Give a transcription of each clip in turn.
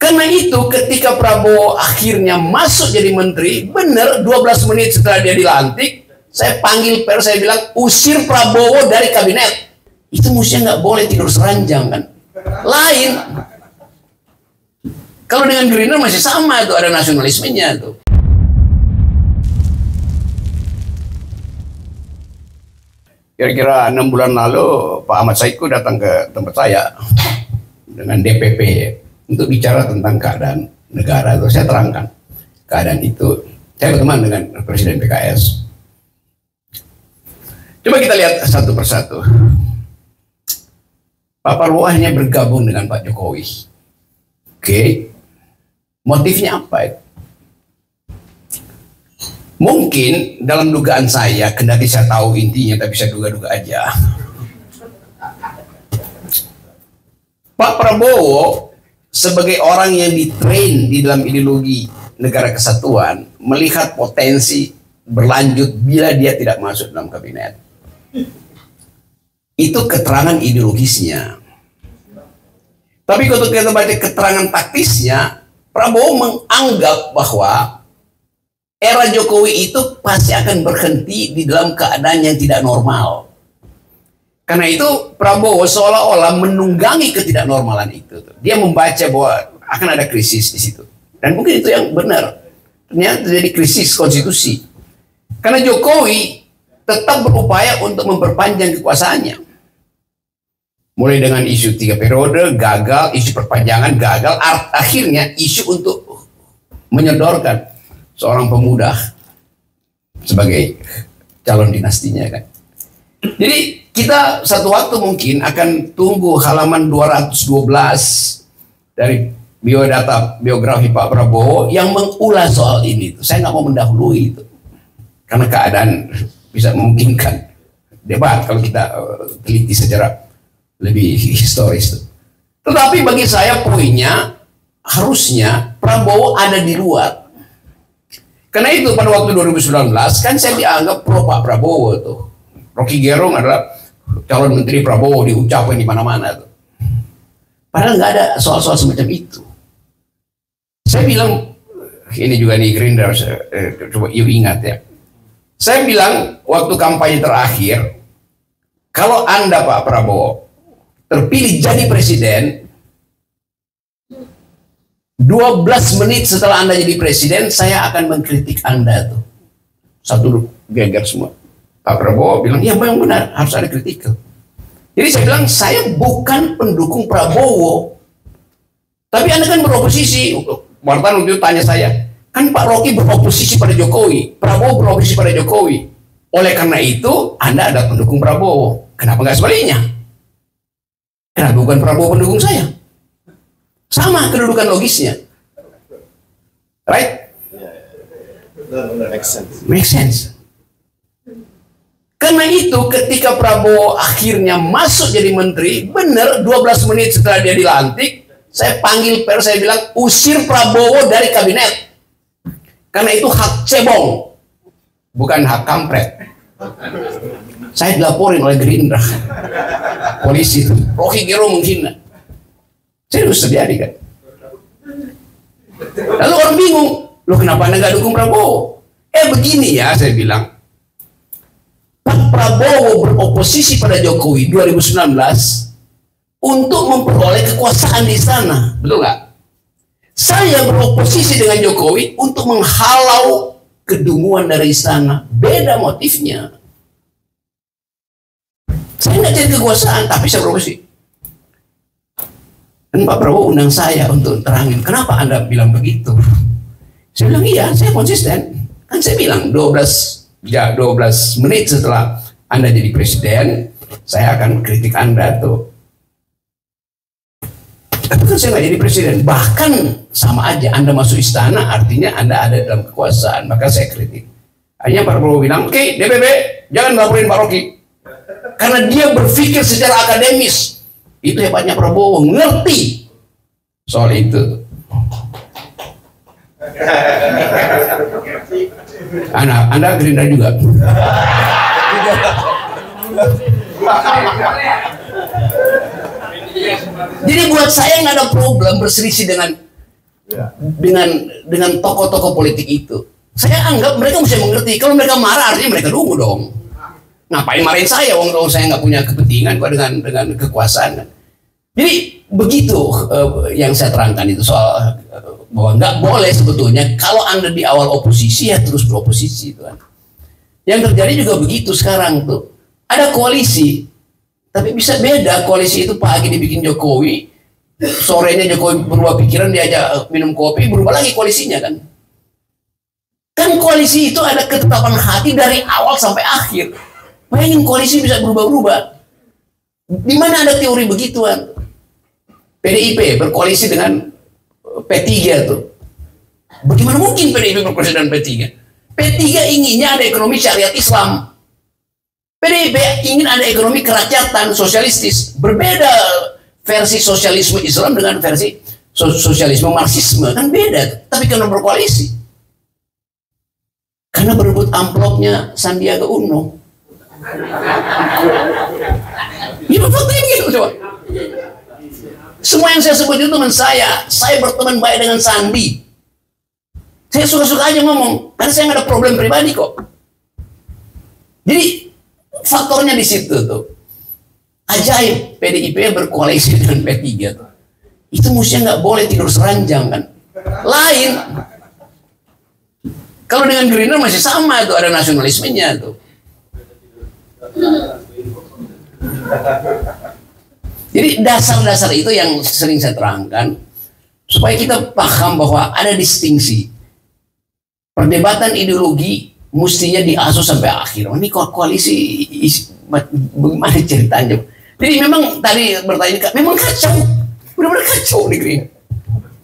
Karena itu ketika Prabowo akhirnya masuk jadi menteri, benar 12 menit setelah dia dilantik, saya panggil pers, saya bilang usir Prabowo dari kabinet. Itu mestinya nggak boleh tidur seranjang kan. Lain. Kalau dengan Gerindra masih sama tuh, ada nasionalismenya tuh. Kira-kira 6 bulan lalu Pak Ahmad Saiku datang ke tempat saya dengan DPP untuk bicara tentang keadaan negara. Itu saya terangkan keadaan itu. Saya berteman dengan Presiden PKS. Coba kita lihat satu persatu. Pak Prabowo hanya bergabung dengan Pak Jokowi. Oke, motifnya apa itu? Mungkin dalam dugaan saya, kendati saya tahu intinya, tapi saya duga-duga aja. Pak Prabowo sebagai orang yang ditrain di dalam ideologi negara kesatuan, melihat potensi berlanjut bila dia tidak masuk dalam kabinet. Itu keterangan ideologisnya. Tapi kalau kita baca keterangan taktisnya, Prabowo menganggap bahwa era Jokowi itu pasti akan berhenti di dalam keadaan yang tidak normal. Karena itu Prabowo seolah-olah menunggangi ketidaknormalan itu. Dia membaca bahwa akan ada krisis di situ. Dan mungkin itu yang benar. Ternyata terjadi krisis konstitusi. Karena Jokowi tetap berupaya untuk memperpanjang kekuasaannya. Mulai dengan isu 3 periode, gagal, isu perpanjangan, gagal, akhirnya isu untuk menyodorkan seorang pemuda sebagai calon dinastinya kan. Jadi kita satu waktu mungkin akan tunggu halaman 212 dari biodata biografi Pak Prabowo yang mengulas soal ini. Saya nggak mau mendahului itu karena keadaan bisa memungkinkan debat kalau kita teliti secara lebih historis. Tetapi bagi saya poinnya harusnya Prabowo ada di luar. Karena itu pada waktu 2019 kan saya dianggap pro Pak Prabowo tuh. Rocky Gerung adalah calon menteri Prabowo, diucapkan di mana-mana tuh. Padahal nggak ada soal-soal semacam itu. Saya bilang ini juga nih Gerindra, coba you ingat ya. Saya bilang waktu kampanye terakhir, kalau Anda Pak Prabowo terpilih jadi presiden, 12 menit setelah Anda jadi presiden, saya akan mengkritik Anda tuh. Satu geger semua. Pak Prabowo bilang, ya memang benar, harus ada kritik. Jadi saya bilang, saya bukan pendukung Prabowo. Tapi Anda kan beroposisi. Wartawan waktu itu tanya saya, kan Pak Rocky beroposisi pada Jokowi, Prabowo beroposisi pada Jokowi. Oleh karena itu, Anda ada pendukung Prabowo. Kenapa nggak sebaliknya? Kenapa bukan Prabowo pendukung saya? Sama kedudukan logisnya. Right? Make sense. Karena itu ketika Prabowo akhirnya masuk jadi menteri, benar 12 menit setelah dia dilantik, saya panggil pers, saya bilang usir Prabowo dari kabinet. Karena itu hak cebong, bukan hak kampret. Saya dilaporin oleh Gerindra, polisi itu, Rocky Gerung menghina. Serius terjadi kan? Lalu orang bingung, loh kenapa Anda nggak dukung Prabowo? Begini ya, saya bilang, Pak Prabowo beroposisi pada Jokowi 2019 untuk memperoleh kekuasaan di istana, betul nggak? Saya beroposisi dengan Jokowi untuk menghalau kedunguan dari istana, beda motifnya. Saya nggak cari kekuasaan, tapi saya beroposisi. Dan Pak Prabowo undang saya untuk terangin, kenapa Anda bilang begitu? Saya bilang, iya, saya konsisten. Kan saya bilang 12 menit setelah Anda jadi presiden, saya akan kritik Anda tuh. Tapi kan saya nggak jadi presiden. Bahkan sama aja, Anda masuk istana, artinya Anda ada dalam kekuasaan. Maka saya kritik. Akhirnya Pak Prabowo bilang, oke, DPP, jangan laporin Pak Rocky. Karena dia berpikir secara akademis. Itu hebatnya Prabowo, ngerti soal itu. Anda Gerindra juga. Jadi buat saya nggak ada problem berselisih dengan dengan tokoh-tokoh politik itu. Saya anggap mereka mesti mengerti. Kalau mereka marah artinya mereka nunggu dong. Ngapain marahin saya? Wong saya nggak punya kepentingan kok dengan kekuasaan. Jadi begitu yang saya terangkan itu soal bahwa nggak boleh sebetulnya kalau Anda di awal oposisi ya terus beroposisi, kan. Yang terjadi juga begitu sekarang tuh. Ada koalisi, tapi bisa beda koalisi itu pagi dibikin Jokowi, sorenya Jokowi berubah pikiran diajak minum kopi, berubah lagi koalisinya, kan. Kan koalisi itu ada ketetapan hati dari awal sampai akhir. Bayangin koalisi bisa berubah-ubah. Di mana ada teori begituan? PDIP berkoalisi dengan P3 tuh. Bagaimana mungkin PDIP berkoalisi dengan P3? P3 inginnya ada ekonomi syariat Islam. PDIP ingin ada ekonomi kerakyatan sosialistis. Berbeda versi sosialisme Islam dengan versi sosialisme Marxisme. Kan beda. Tapi karena berkoalisi. Karena berebut amplopnya Sandiaga Uno. Ini faktanya begitu, coba. Semua yang saya sebut itu teman saya berteman baik dengan Sandi. Saya suka-suka aja ngomong, karena saya nggak ada problem pribadi kok. Jadi faktornya di situ tuh. Ajaib PDIP berkoalisi dengan P3 tuh. Itu mestinya nggak boleh tidur seranjang, kan. Lain. Kalau dengan Gerindra masih sama tuh, ada nasionalismenya tuh. Jadi dasar-dasar itu yang sering saya terangkan supaya kita paham bahwa ada distingsi. Perdebatan ideologi mestinya diasuh sampai akhir. Ini koalisi bagaimana ceritanya? Jadi memang tadi bertanya, memang kacau, benar-benar kacau negeri.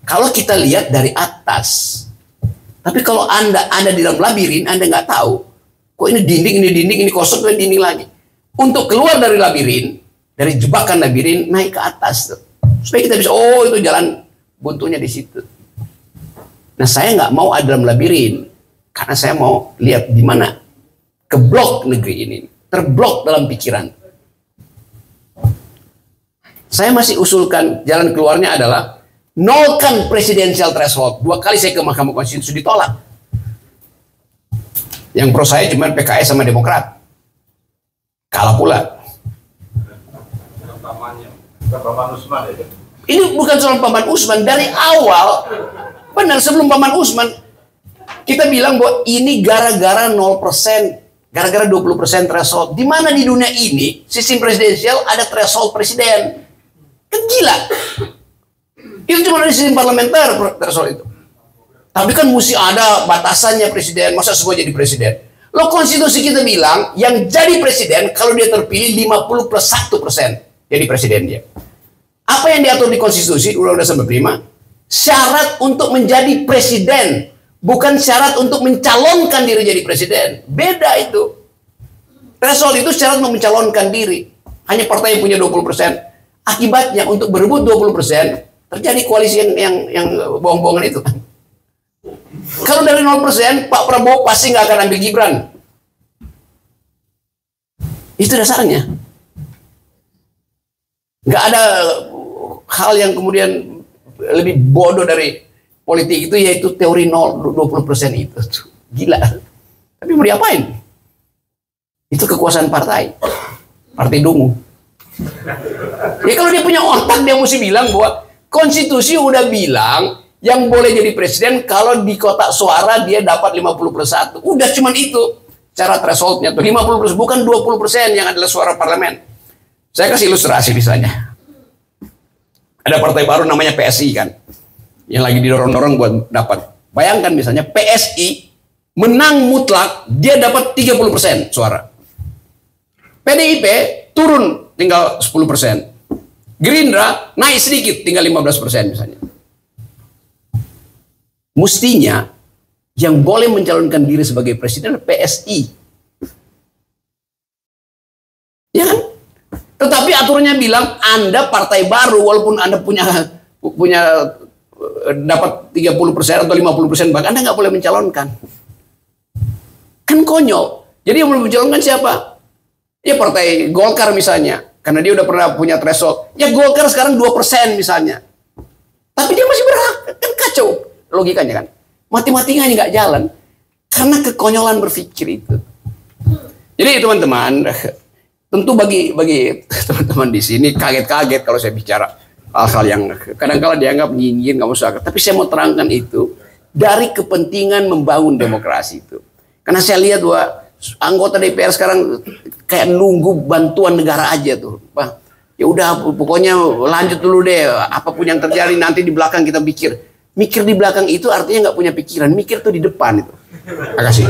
Kalau kita lihat dari atas. Tapi kalau Anda ada di dalam labirin, Anda nggak tahu. Kok ini dinding, ini kosong, ini dinding lagi. Untuk keluar dari labirin, dari jebakan labirin, naik ke atas. Tuh. Supaya kita bisa, oh itu jalan buntunya di situ. Nah saya nggak mau ada dalam labirin. Karena saya mau lihat di mana keblok negeri ini. Terblok dalam pikiran. Saya masih usulkan jalan keluarnya adalah nolkan presidensial threshold. 2 kali saya ke Mahkamah Konstitusi ditolak. Yang pro saya cuma PKS sama Demokrat. Kalah pula. Ini bukan soal Paman Usman. Dari awal, benar sebelum Paman Usman, kita bilang bahwa ini gara-gara 0%, gara-gara 20% threshold. Di mana di dunia ini, sistem presidensial ada threshold presiden. Kan gila. Itu cuma dari sistem parlementer threshold itu. Tapi kan mesti ada batasannya presiden. Masa semua jadi presiden? Loh konstitusi kita bilang yang jadi presiden kalau dia terpilih 50+1% jadi presiden dia. Apa yang diatur di konstitusi Undang-Undang 45? Syarat untuk menjadi presiden, bukan syarat untuk mencalonkan diri jadi presiden. Beda itu. Threshold itu syarat untuk mencalonkan diri. Hanya partai yang punya 20%. Akibatnya untuk berebut 20%. Terjadi koalisi yang bohong-bohongan itu. Kalau dari 0%, Pak Prabowo pasti nggak akan ambil Gibran. Itu dasarnya. Nggak ada hal yang kemudian lebih bodoh dari politik itu, yaitu teori 20% itu. Gila. Tapi mau diapain? Itu kekuasaan partai. Partai dungu. Ya kalau dia punya otak, dia mesti bilang bahwa konstitusi udah bilang yang boleh jadi presiden kalau di kotak suara dia dapat 50+1. Udah cuman itu cara thresholdnya tuh 50+, bukan 20% yang adalah suara parlemen. Saya kasih ilustrasi misalnya. Ada partai baru namanya PSI kan, yang lagi didorong-dorong buat dapat. Bayangkan misalnya PSI menang mutlak, dia dapat 30% suara. PDIP turun tinggal 10%. Gerindra naik sedikit, tinggal 15% misalnya. Mestinya yang boleh mencalonkan diri sebagai presiden PSI. Ya kan? Tetapi aturannya bilang Anda partai baru, walaupun Anda punya dapat 30% atau 50%, bahkan Anda nggak boleh mencalonkan. Kan konyol. Jadi yang boleh mencalonkan siapa? Ya partai Golkar misalnya. Karena dia udah pernah punya threshold. Ya Golkar sekarang 2% misalnya. Tapi dia masih berhak. Kan kacau. logikanya kan. Matematikanya nggak jalan karena kekonyolan berpikir itu. Jadi teman-teman, tentu bagi teman-teman di sini kaget-kaget kalau saya bicara hal-hal yang kadang-kala dianggap nyinyir, nggak usah. Tapi saya mau terangkan itu dari kepentingan membangun demokrasi itu. Karena saya lihat bahwa anggota DPR sekarang kayak nunggu bantuan negara aja tuh. Ya udah pokoknya lanjut dulu deh, apapun yang terjadi nanti di belakang kita mikir di belakang itu artinya nggak punya pikiran, mikir tuh di depan itu. Terima kasih.